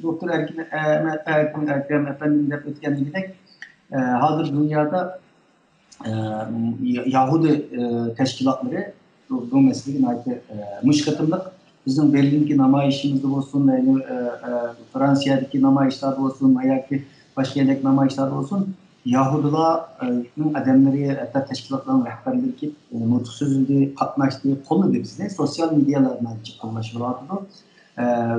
Doktor Erkin Ekrem Efendi'nin de ötkenliğindek hazır dünyada Yahudi teşkilatları bu mesleğin ait müşkatımlık bizim Berlin'deki namayişimizde olsun, Fransa'daki namayişlerde olsun, veya ki başka yerlerdeki namayişlerde olsun Yahudilarning adamları, hatta teşkilatların rehberleri ki nutq sözünde katnaştığı konu bizne sosyal medyalardan qo'llashıladı.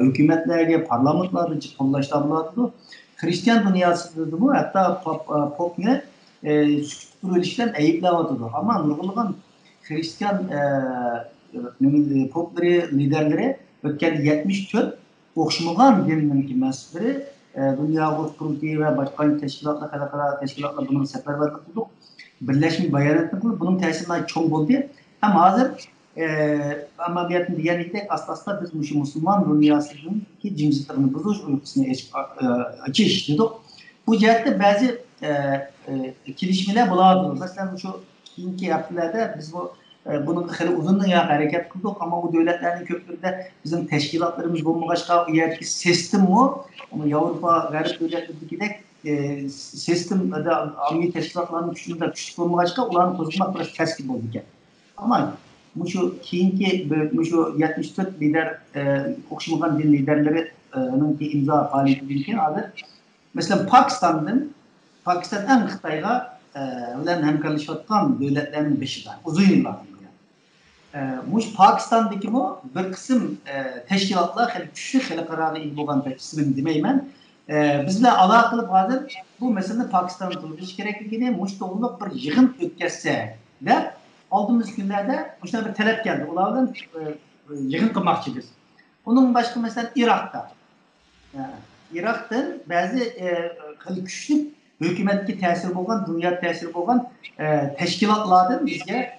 Hükümetlerge, parlamentlarga qo'llashıladı. Hristiyan dünyasında bu hatta Pop'ni sükut kuruluşdan ayıplayadı. Ama nurgulgan Hristiyan Pop'ları, liderleri ötken 74 o'xshamagan dinning mensupları Dünya Hukuk Kurultayı ve başka teşkilatlar, halkara teşkilatlar bunun seferberlik kıldık. Birleşmiş bayanatını kıldık. Bunun tesirinde çok oldu. Hem hazır ameliyatın diğerlikte asla biz Müslüman dünyasının ki cinsiyetlerini bozuş uykusuna açış dedik. Bu cihette bazı kilişmeler buladı. Mesela şu inki yapılarda biz bunun uzun dünya hareket kıldık ama o devletlerin köklerinde bizim teşkilatlarımız bu başka yerdeki sistem o. Ama Avrupa garip devletlerindeki sistem da amni teşkilatlarının güçlüğünde güçlük olmamışka ulanı kozulmak biraz ters gibi oldu ki. Ama şu keyinki şu 74 lider okşamagan din liderlerinin ki imza faaliyeti adı. Mesela Pakistan en Xitayga bilen hemkarlaşıyotgan devletlerin beşiğinden uzun yıllardan. Muş Pakistan'daki mu bir kısım teşkilatlar hali güçlü halkara ilgi olan kısmını demeymen. Bizle alakalı bazen bu meselenin Pakistan'ın tutulmuş gerektiğini muş doğruluk bir yığın ötkese de aldığımız günlerde muşta bir talep geldi. Onlardan yığın kılmakçıdır. Onun başka mesela Irak'ta. Irak'tan bazı hali güçlü hükümetki tesir olan, dünya tesir olan teşkilatlardan bizge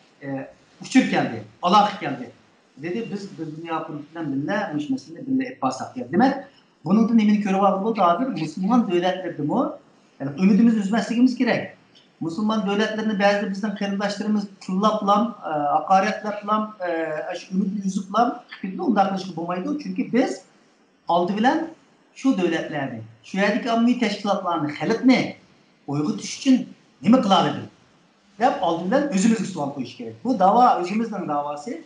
uçur geldi, Allah geldi. Dedi biz dünya kuruluşundan bile müşmesinde bile etbasak geldi. Demek bunun da emin körü var bu dağıdır. Müslüman devletlerdi bu. Yani ümidimizi üzmezliğimiz gerek. Müslüman devletlerini bazı bizden kırıldaşlarımız kıllaplam, hakaretleplam, ümidini yüzüplam, kıpırdı onda arkadaşlık bulmaydı. Çünkü biz aldı bilen şu devletlerini, şu yerdeki amni teşkilatlarını, halk ne? Uygu tuş için ne mi kılabildi? Hep aldığından özümüzü sual koyuş gerek. Bu dava özümüzden davası.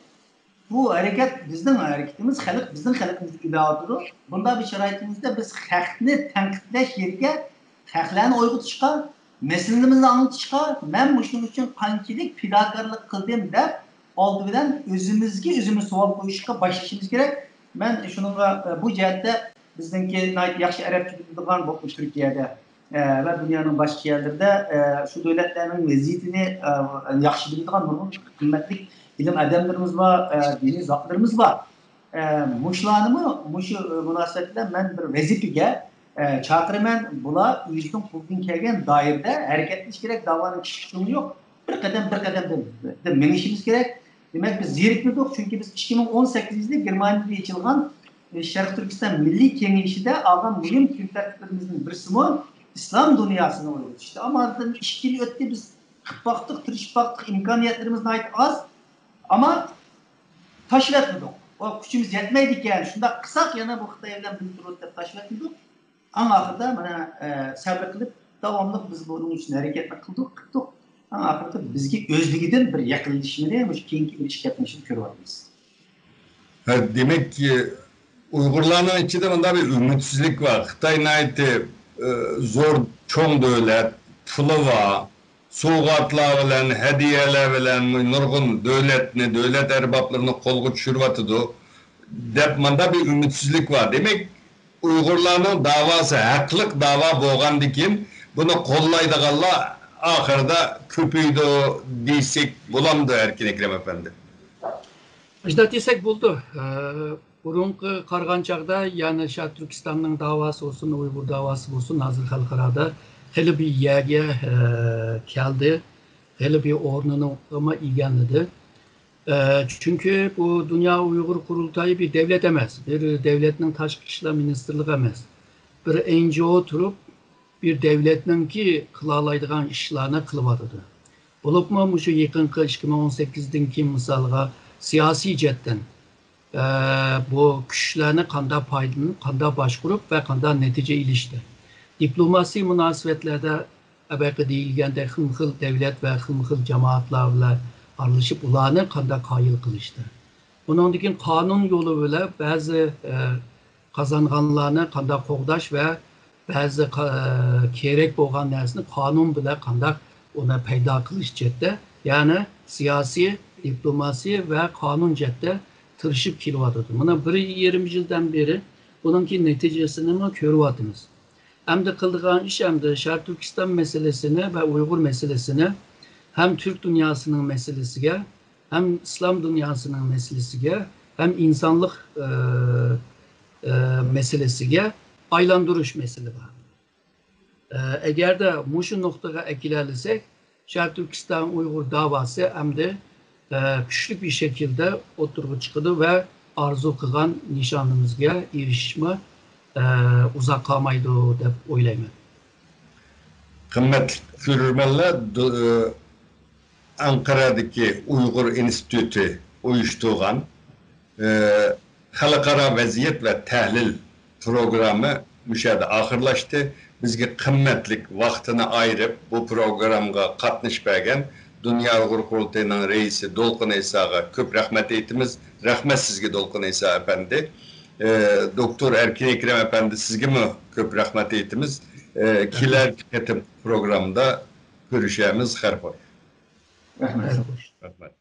Bu hareket bizden hareketimiz, bizden halkımızın ilahatıdır. Bunda bir şeraitimizde biz halkını tenkitleş yerine halklarını uygu tutuşka, meselemizi anlatışka, ben Müslüman için kankilik, fidakarlık kıldım da aldığından özümüz sual koyuşka başlaşımız gerek. Ben şununla bu cihette bizdenki yaxşı Arapça bildiğin bu Türkiye'de ve dünyanın başka yerlerinde şu devletlerin vaziyetini yaxşı bildiğin kıymetli ilim adamlarımız var, dini zatlarımız var. Muşlanımı, münasebetle ben bir vazifeye çakırmen bula yüzden kulduğun kelgen dairde hareketliş gerek davanın çıkışını yok. Bir kadem de menişimiz gerek. Demek biz zirikmedik çünkü biz 2018'de Germanya'da açılgan Şarkı Türkistan Milli Kengişi'de ağam mühim kültürlerimizin birisi mi İslam dünyasına oluyor işte. Ama işkili ötte biz baktık, tırışıp imkaniyetlerimizin ait az ama taşıp etmedik. O küçüğümüz yetmeydik yani. Şunda kısak yana bu Xitay'dan bir turda taşıp etmedik. Ama ahırda bana sabır kılıp devamlı biz bunun için hareketler kıldık. Ama ahırda bizge özlüğüden bir yakınlaşma neymiş, keyinki ilişki yapmışız görüyoruz. Demek ki Uygurlarning içinde bunda bir ümitsizlik var. Xitay naiti zor çoğun devlet, pulu var, soğukatlar bilen, hediyeler bilen, nurgun devlet erbaplarını kolgu düşürüvatıdı. Dep bir ümitsizlik var. Demek Uygurlarning davası haklık dava boğan dikim, bunu kollaydıqalla ahırda köpüydü deysek bulamdı Erkin Ekrem Efendi. İşte desek buldu. Burunqı qarğan çağda yani Şah Türkistan'ın davası olsun, Uygur davası olsun, hazır halkarada hele bir yerge geldi, hele bir ornunu ama ilgilendi. Çünkü bu Dünya Uygur Kurultayı bir devlet emez, bir devletin taşqı işler ministerliği emez. Bir NGO oturup bir devletin ki kılalaydıgan işlerini kılıvadıdı. Olup mu şu yakınqı 2018'den ki misalga siyasi cetten bu güçlerini kanda paylanıp, kanda başvurup ve kanda netice ilişti. Diplomasi münasebetlerde ebeki deyilgende hımhıl devlet ve hımhıl cemaatlarla aralışıp ulanı kanda kayıl kılıştı. Bunun için kanun yolu böyle bazı kazanganlarını kanda qoğdaş ve ba'zi kerak bo'lgan narsani qonun bilan qanday uni paydo qilish chetda, ya'ni siyosiy, diplomasiya va qonun chetda tirishib kelyapti. Mana 1-20 yildan beri buningki natijasini ko'ryapmiz. Hamda qildigan ish hamda Sharq Turkiston masalasini va Uyg'ur masalasini hem Türk dünyasının meselesiga, hem İslam dünyasının meselesiga, hem insanlık meselesiga aylandırış mesele var. Eğer de muşu noktaya ekilerlisek, Şarkı Türkistan Uygur davası hem de güçlü bir şekilde oturup çıkıdı ve arzu kılan nişanımızga erişme uzak kalmaydı dep oylayman. Kıymetli görürmenler, Ankara'daki Uygur Enstitüsü uyuştuğan halkara vaziyet ve tahlil programı müşahede ahırlaştı. Bizge kıymetlik vaktini ayırıp bu programga katnışmagan Dünya Uygur Kurultayı'nın reisi Dolkun İsa'ga köp rahmet etimiz. Rahmet sizge Dolkun İsa Efendi. Doktor Erkin Ekrem Efendi sizge mi köp rahmet etimiz. Kiler tüketim programında görüşeceğimiz her koy. Rahmet. Rahmet.